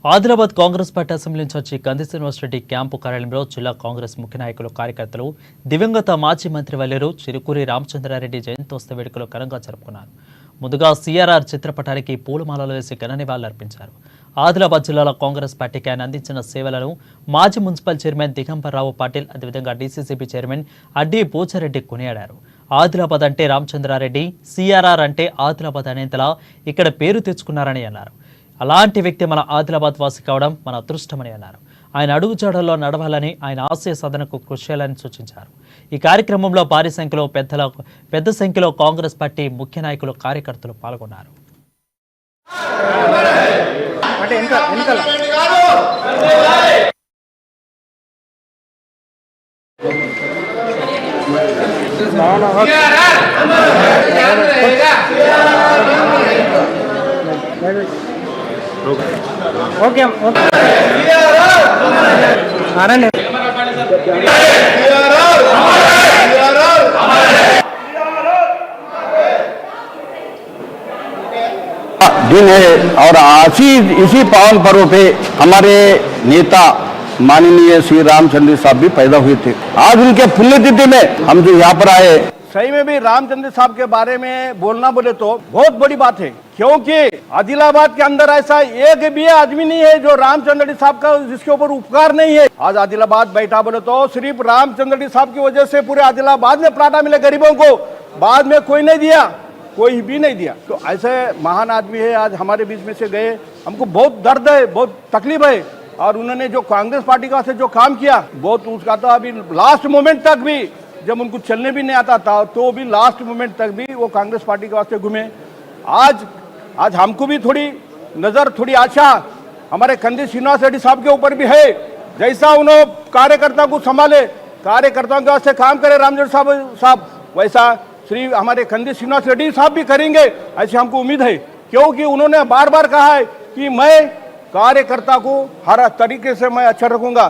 Adilabad Congress party assembly incharge Kandi Srinivasa Reddy camp కార్యాలయంలో జిల్లా కాంగ్రెస్ ముఖ్య నాయకులు కార్యకర్తలు దివంగత మాజీ మంత్రి వల్లేరు చిరుకూరి రామచంద్రారెడ్డి జయంతోత్సవ వేడుకలు ఘనంగా జరుపుకున్నారు. ముందుగా సిఆర్ఆర్ చిత్రపటానికి పూలమాలలు వేసి ఘన నివాళులర్పించారు. ఆదిలాబాద్ జిల్లాలో కాంగ్రెస్ పార్టీకి ఆయన అందించిన సేవలను మాజీ మున్సిపల్ చైర్మన్ దిగంబర్రావు పాటిల్ అదేవిధంగా డీసీసీబీ చైర్మన్ అడ్డి పోచారెడ్డి కొనియాడారు. ఆదిలాబాద్ అంటే రామచంద్రారెడ్డి, సిఆర్ఆర్ అంటే ఆదిలాబాద్ అనేంతలా ఇక్కడ పేరు తెచ్చుకున్నారని అన్నారు. అలాంటి వ్యక్తి మన ఆదిలాబాద్ వాసి కావడం మన అదృష్టమని అన్నారు. ఆయన అడుగుజాడల్లో నడవాలని, ఆయన ఆశయ సాధనకు కృషి చేయాలని సూచించారు. ఈ కార్యక్రమంలో భారీ సంఖ్యలో పెద్ద సంఖ్యలో కాంగ్రెస్ పార్టీ ముఖ్య నాయకులు, కార్యకర్తలు పాల్గొన్నారు. ఓకే दिन है और इसी पावन पर्व पे हमारे नेता माननीय श्री रामचंद्र साहब भी पैदा हुए थे। आज उनके पुण्यतिथि में हम जो यहाँ पर आए, सही में भी रामचंद्र साहब के बारे में बोलना बोले तो बहुत बड़ी बात है, क्योंकि आदिलाबाद के अंदर ऐसा एक भी आदमी नहीं है जो रामचंद्र साहब का जिसके ऊपर उपकार नहीं है। आज आदिलाबाद बैठा बोले तो सिर्फ रामचंद्र साहब की वजह से पूरे आदिलाबाद में प्राटा मिले गरीबों को, बाद में कोई नहीं दिया, कोई भी नहीं दिया। तो ऐसे महान आदमी है, आज हमारे बीच में से गए, हमको बहुत दर्द है, बहुत तकलीफ है। और उन्होंने जो कांग्रेस पार्टी का से जो काम किया, बहुत उसका तो अभी लास्ट मोमेंट तक भी, जब उनको चलने भी नहीं आता था तो भी लास्ट मोमेंट तक भी वो कांग्रेस पार्टी के वास्ते घूमे। आज हमको भी थोड़ी नजर, थोड़ी आशा हमारे कंदी श्रीनिवास रेड्डी साहब के ऊपर भी है। जैसा उन्होंने कार्यकर्ता को संभाले, कार्यकर्ताओं के वास्ते काम करे रामचंद्र साहब, वैसा श्री हमारे कंदी श्रीनिवास रेड्डी साहब भी करेंगे, ऐसी हमको उम्मीद है। क्योंकि उन्होंने बार बार कहा है कि मैं कार्यकर्ता को हर तरीके से मैं अच्छा रखूंगा।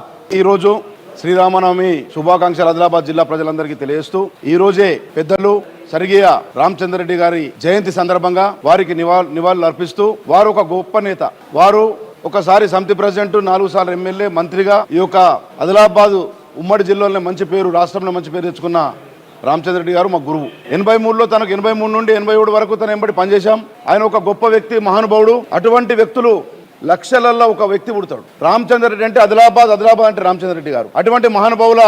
శ్రీరామనవమి శుభాకాంక్షలు ఆదిలాబాద్ జిల్లా ప్రజలందరికీ తెలియజేస్తూ ఈ రోజే పెద్దలు స్వర్గీయ రామచంద్రారెడ్డి గారి జయంతి సందర్భంగా వారికి నివాళులు అర్పిస్తూ, వారు ఒక గొప్ప నేత. వారు ఒకసారి సమితి ప్రెసిడెంట్, 4 సార్లు ఎమ్మెల్యే, మంత్రిగా ఈ యొక్క ఆదిలాబాద్ ఉమ్మడి జిల్లాలో మంచి పేరు, రాష్ట్రంలో మంచి పేరు తెచ్చుకున్న రామచంద్రారెడ్డి గారు మా గురువు. 83లో తనకు 83 నుండి 87 వరకు తన ఎంబడి పనిచేశాం. ఆయన ఒక గొప్ప వ్యక్తి, మహానుభావుడు. అటువంటి వ్యక్తులు లక్షలలో ఒక వ్యక్తి పుడతాడు. రామచంద్రారెడ్డి అంటే ఆదిలాబాద్ అంటే రామచంద్రారెడ్డి గారు. అటువంటి మహానుభావుల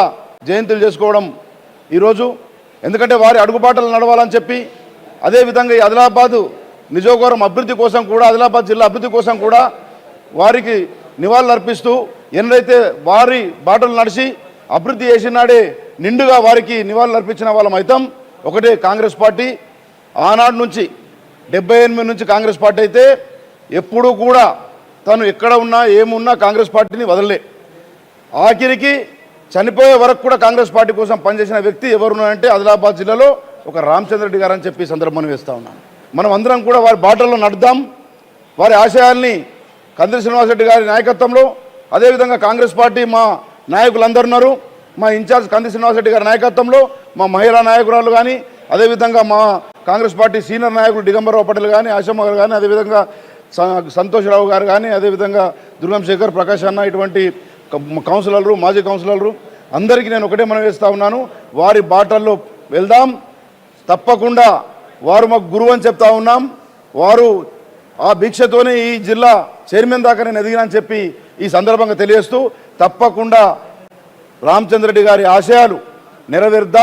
జయంతులు చేసుకోవడం ఈరోజు, ఎందుకంటే వారి అడుగుబాటలు నడవాలని చెప్పి, అదేవిధంగా ఈ ఆదిలాబాద్ నిజోగవరం అభివృద్ధి కోసం కూడా, ఆదిలాబాద్ జిల్లా అభివృద్ధి కోసం కూడా వారికి నివాళులు అర్పిస్తూ, ఎన్నైతే వారి బాటలు నడిచి అభివృద్ధి చేసినాడే నిండుగా వారికి నివాళులు అర్పించిన వాళ్ళం అవుతాం. ఒకటే కాంగ్రెస్ పార్టీ ఆనాడు నుంచి 78 నుంచి కాంగ్రెస్ పార్టీ అయితే ఎప్పుడూ కూడా తను ఎక్కడ ఉన్నా ఏమున్నా కాంగ్రెస్ పార్టీని వదలలే. ఆఖరికి చనిపోయే వరకు కూడా కాంగ్రెస్ పార్టీ కోసం పనిచేసిన వ్యక్తి ఎవరున్నారంటే ఆదిలాబాద్ జిల్లాలో ఒక రామచంద్రారెడ్డి గారు అని చెప్పి సందర్భాన్ని వేస్తూ ఉన్నాను. మనం అందరం కూడా వారి బాటల్లో నడుద్దాం. వారి ఆశయాల్ని కంది శ్రీనివాసరెడ్డి గారి నాయకత్వంలో, అదేవిధంగా కాంగ్రెస్ పార్టీ మా నాయకులందరూ ఉన్నారు. మా ఇన్ఛార్జ్ కంది శ్రీనివాసరెడ్డి గారి నాయకత్వంలో మా మహిళా నాయకురాలు కానీ, అదేవిధంగా మా కాంగ్రెస్ పార్టీ సీనియర్ నాయకులు దిగంబర్రావు పటేల్ కానీ, ఆశమ్మ గారు కానీ, అదేవిధంగా సంతోష్రావు గారు కానీ, అదేవిధంగా దుర్గం శేఖర్, ప్రకాష్ అన్న, ఇటువంటి కౌన్సిలర్లు, మాజీ కౌన్సిలర్లు అందరికీ నేను ఒకటే మనం వేస్తూ ఉన్నాను, వారి బాటల్లో వెళ్దాం. తప్పకుండా వారు మాకు గురువు అని చెప్తా ఉన్నాం. వారు ఆ భిక్షతోనే ఈ జిల్లా చైర్మన్ దాకా నేను ఎదిగినని చెప్పి ఈ సందర్భంగా తెలియజేస్తూ, తప్పకుండా రామచంద్రారెడ్డి గారి ఆశయాలు నెరవేర్దాం.